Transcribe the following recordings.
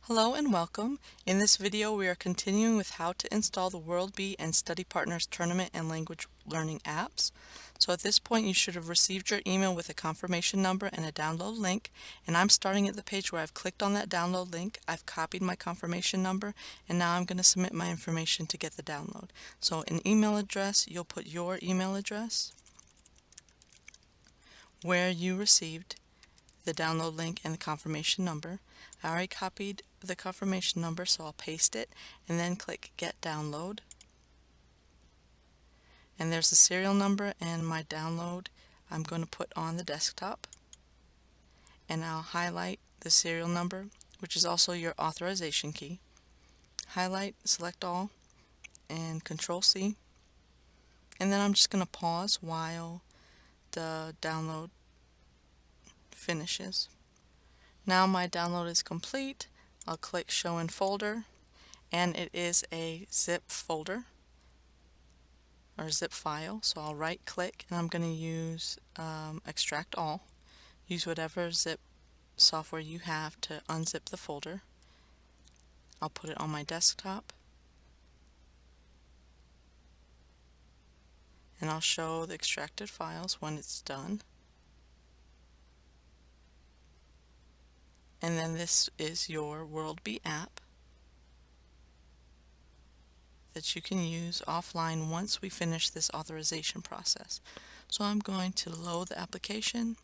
Hello and welcome. In this video we are continuing with how to install the WorldB and Study Partners Tournament and Language Learning apps. So at this point you should have received your email with a confirmation number and a download link, and I'm starting at the page where I've clicked on that download link, I've copied my confirmation number, and now I'm going to submit my information to get the download. So an email address, you'll put your email address, where you received the download link and the confirmation number. I already copied the confirmation number, so I'll paste it and then click Get Download. And there's the serial number and my download I'm going to put on the desktop. And I'll highlight the serial number, which is also your authorization key. Highlight, select all, and Control C. And then I'm just going to pause while the download finishes. Now my download is complete. I'll click Show in Folder, and it is a zip folder or zip file, so I'll right click and I'm going to use Extract All. Use whatever zip software you have to unzip the folder. I'll put it on my desktop and I'll show the extracted files when it's done. And then this is your WorldB app that you can use offline once we finish this authorization process. So I'm going to load the application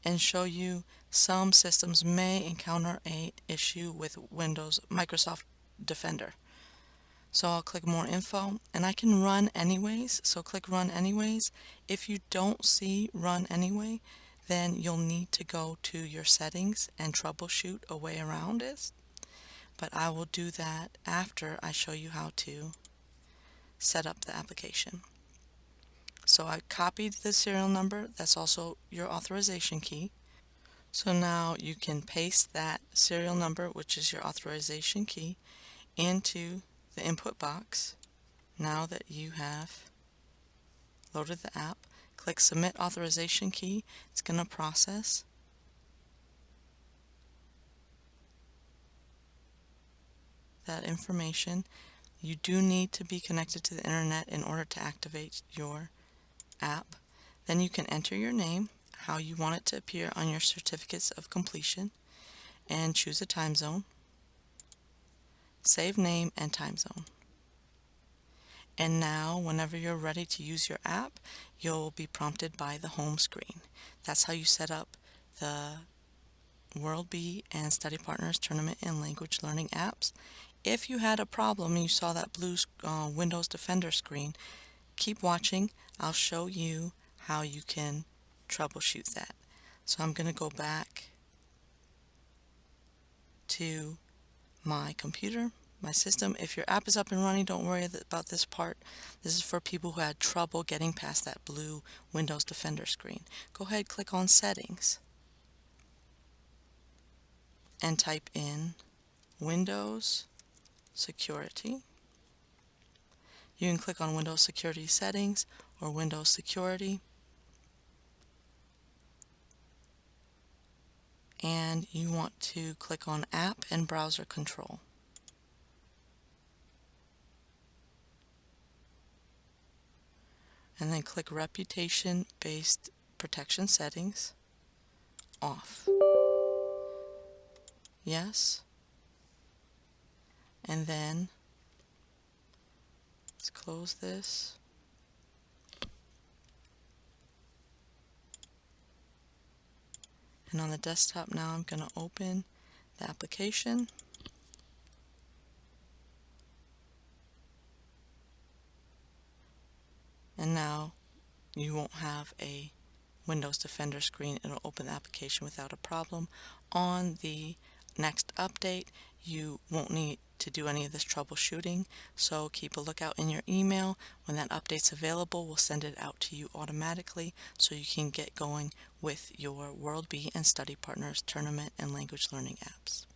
and show you some systems may encounter an issue with Microsoft Defender. So I'll click More Info, and I can run anyways, so click Run Anyways. If you don't see Run Anyway, then you'll need to go to your settings and troubleshoot a way around it. But I will do that after I show you how to set up the application. So I copied the serial number, that's also your authorization key. So now you can paste that serial number, which is your authorization key, into the input box. Now that you have loaded the app, click Submit Authorization Key. It's going to process. That information. You do need to be connected to the internet in order to activate your app. Then you can enter your name, how you want it to appear on your certificates of completion, and choose a time zone. Save name and time zone. And now whenever you're ready to use your app, you'll be prompted by the home screen. That's how you set up the WorldB and Study Partners Tournament and Language Learning apps. If you had a problem and you saw that blue Windows Defender screen, keep watching. I'll show you how you can troubleshoot that. So I'm going to go back to my computer, my system. If your app is up and running, don't worry about this part. This is for people who had trouble getting past that blue Windows Defender screen. Go ahead, click on Settings, and type in Windows Security. You can click on Windows Security Settings or Windows Security, and you want to click on App and Browser Control. And then click Reputation-Based Protection Settings, Off. Yes. And then let's close this. And on the desktop now I'm going to open the application. And now you won't have a Windows Defender screen. It'll open the application without a problem. On the next update, you won't need to do any of this troubleshooting, so keep a lookout in your email. When that update's available, we'll send it out to you automatically so you can get going with your WorldB and Study Partners Tournament and Language Learning apps.